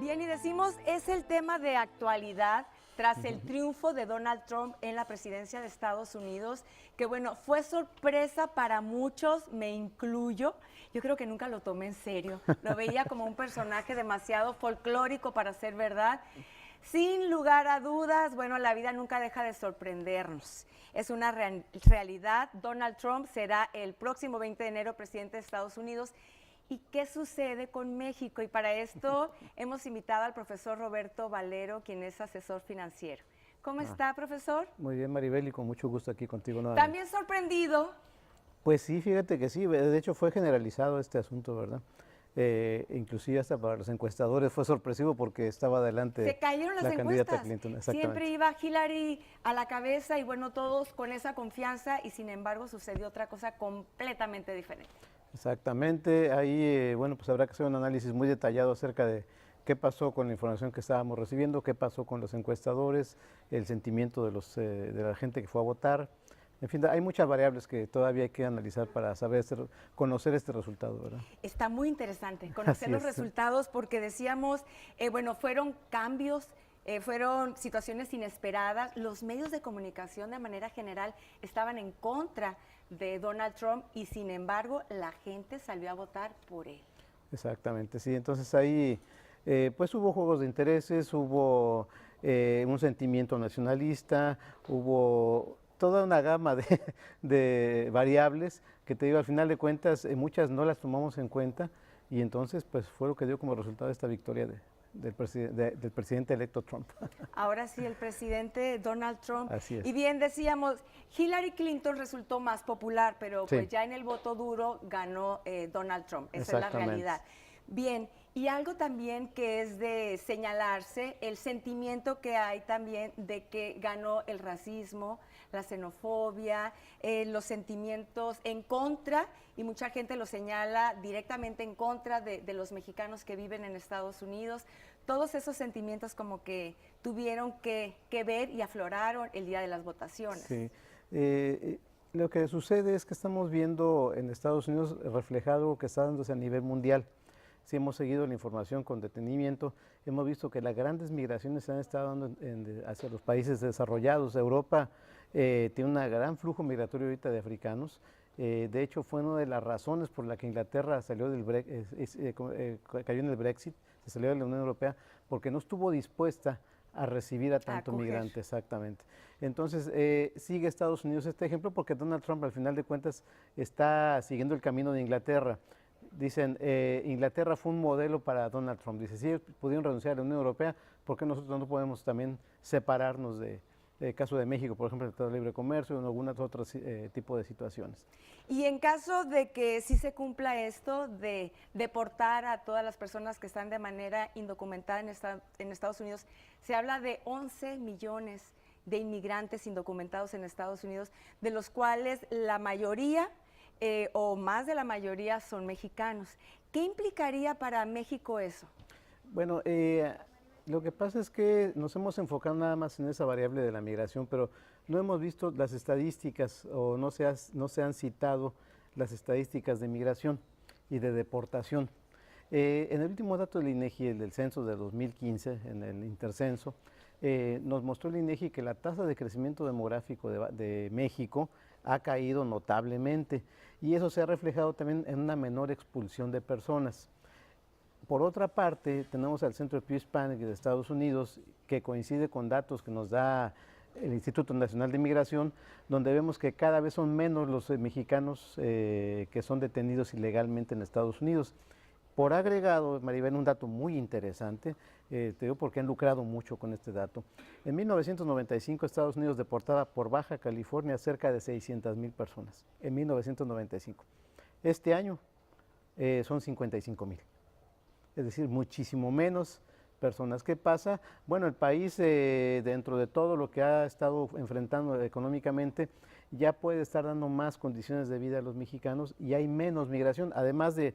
Bien, y decimos, es el tema de actualidad tras el triunfo de Donald Trump en la presidencia de Estados Unidos, que bueno, fue sorpresa para muchos, me incluyo. Yo creo que nunca lo tomé en serio, lo veía como un personaje demasiado folclórico para ser verdad. Sin lugar a dudas, bueno, la vida nunca deja de sorprendernos. Es una realidad. Donald Trump será el próximo 20 de enero presidente de Estados Unidos. ¿Y qué sucede con México? Y para esto hemos invitado al profesor Roberto Valero, quien es asesor financiero. ¿Cómo está, profesor? Muy bien, Maribel, y con mucho gusto aquí contigo nuevamente. También sorprendido. Pues sí, fíjate que sí, de hecho fue generalizado este asunto, ¿verdad? Inclusive hasta para los encuestadores fue sorpresivo porque estaba adelante Se cayeron las la candidata encuestas. Clinton. Siempre iba Hillary a la cabeza y bueno, todos con esa confianza y sin embargo sucedió otra cosa completamente diferente. Exactamente, ahí bueno, pues habrá que hacer un análisis muy detallado acerca de qué pasó con la información que estábamos recibiendo, qué pasó con los encuestadores, el sentimiento de la gente que fue a votar. En fin, hay muchas variables que todavía hay que analizar para saber conocer este resultado, ¿verdad? Está muy interesante conocer los resultados porque decíamos, bueno, fueron cambios, fueron situaciones inesperadas. Los medios de comunicación de manera general estaban en contra de Donald Trump y sin embargo la gente salió a votar por él. Exactamente, sí. Entonces ahí pues hubo juegos de intereses, hubo un sentimiento nacionalista, hubo toda una gama de variables que te digo, al final de cuentas muchas no las tomamos en cuenta y entonces pues fue lo que dio como resultado esta victoria del presidente electo Trump. Ahora sí, el presidente Donald Trump. Así es. Y bien, decíamos, Hillary Clinton resultó más popular, pero pues ya en el voto duro ganó Donald Trump. Esa es la realidad. Bien, y algo también que es de señalarse, el sentimiento que hay también de que ganó el racismo, la xenofobia, los sentimientos en contra, y mucha gente lo señala directamente en contra de los mexicanos que viven en Estados Unidos. Todos esos sentimientos como que tuvieron que ver y afloraron el día de las votaciones. Sí. Lo que sucede es que estamos viendo en Estados Unidos reflejado que está dándose a nivel mundial. Si hemos seguido la información con detenimiento, hemos visto que las grandes migraciones se han estado dando hacia los países desarrollados. Europa tiene un gran flujo migratorio ahorita de africanos. De hecho, fue una de las razones por la que Inglaterra salió cayó en el Brexit, se salió de la Unión Europea, porque no estuvo dispuesta a recibir a tanto migrante, exactamente. Entonces, sigue Estados Unidos este ejemplo porque Donald Trump, al final de cuentas, está siguiendo el camino de Inglaterra. Dicen, Inglaterra fue un modelo para Donald Trump. Dice, si ellos pudieron renunciar a la Unión Europea, ¿por qué nosotros no podemos también separarnos del caso de México, por ejemplo, el Tratado de Libre Comercio o en algunos otros tipos de situaciones? Y en caso de que sí se cumpla esto de deportar a todas las personas que están de manera indocumentada en Estados Unidos, se habla de 11 millones de inmigrantes indocumentados en Estados Unidos, de los cuales la mayoría o más de la mayoría son mexicanos. ¿Qué implicaría para México eso? Bueno, lo que pasa es que nos hemos enfocado nada más en esa variable de la migración, pero no hemos visto las estadísticas o no se han citado las estadísticas de migración y de deportación. En el último dato del INEGI, el del censo de 2015, en el intercenso, nos mostró el INEGI que la tasa de crecimiento demográfico de México ha caído notablemente y eso se ha reflejado también en una menor expulsión de personas. Por otra parte, tenemos al Centro Pew Hispanic de Estados Unidos, que coincide con datos que nos da el Instituto Nacional de Migración, donde vemos que cada vez son menos los mexicanos que son detenidos ilegalmente en Estados Unidos. Por agregado, Maribel, un dato muy interesante, te digo porque han lucrado mucho con este dato. En 1995 Estados Unidos deportaba por Baja California cerca de 600,000 personas, en 1995. Este año son 55,000, es decir, muchísimo menos personas. ¿Qué pasa? Bueno, el país dentro de todo lo que ha estado enfrentando económicamente ya puede estar dando más condiciones de vida a los mexicanos y hay menos migración, además de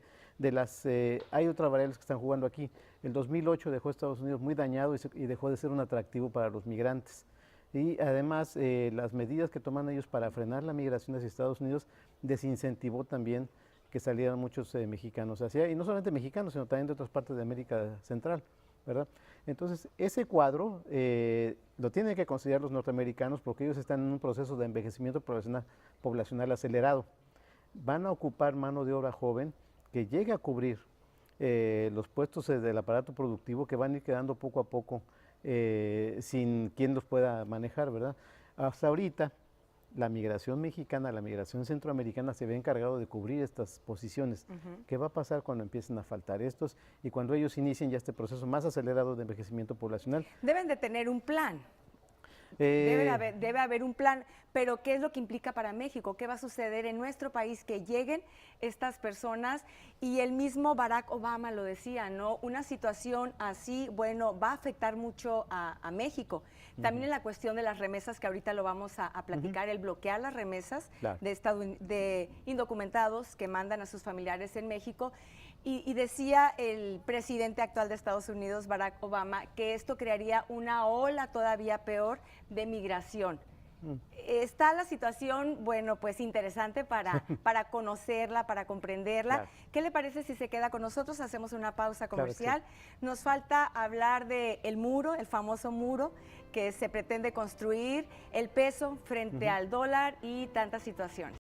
hay otras variables que están jugando aquí. El 2008 dejó Estados Unidos muy dañado y dejó de ser un atractivo para los migrantes. Y además las medidas que toman ellos para frenar la migración hacia Estados Unidos desincentivó también que salieran muchos mexicanos hacia, y no solamente mexicanos, sino también de otras partes de América Central. ¿verdad? Entonces, ese cuadro lo tienen que considerar los norteamericanos porque ellos están en un proceso de envejecimiento poblacional acelerado. Van a ocupar mano de obra joven que llegue a cubrir los puestos del aparato productivo que van a ir quedando poco a poco sin quien los pueda manejar, ¿verdad? Hasta ahorita, la migración mexicana, la migración centroamericana se ve encargado de cubrir estas posiciones. ¿Qué va a pasar cuando empiecen a faltar estos y cuando ellos inicien ya este proceso más acelerado de envejecimiento poblacional? Deben de tener un plan. Debe haber un plan, pero ¿qué es lo que implica para México? ¿Qué va a suceder en nuestro país que lleguen estas personas? Y el mismo Barack Obama lo decía, ¿no? Una situación así, bueno, va a afectar mucho a México. También en la cuestión de las remesas, que ahorita lo vamos a platicar, el bloquear las remesas Claro. de indocumentados que mandan a sus familiares en México. Y decía el presidente actual de Estados Unidos, Barack Obama, que esto crearía una ola todavía peor de migración. Está la situación, bueno, pues interesante para conocerla, para comprenderla. Claro. ¿Qué le parece si se queda con nosotros? Hacemos una pausa comercial. Claro que sí. Nos falta hablar del muro, el famoso muro que se pretende construir, el peso frente al dólar y tantas situaciones.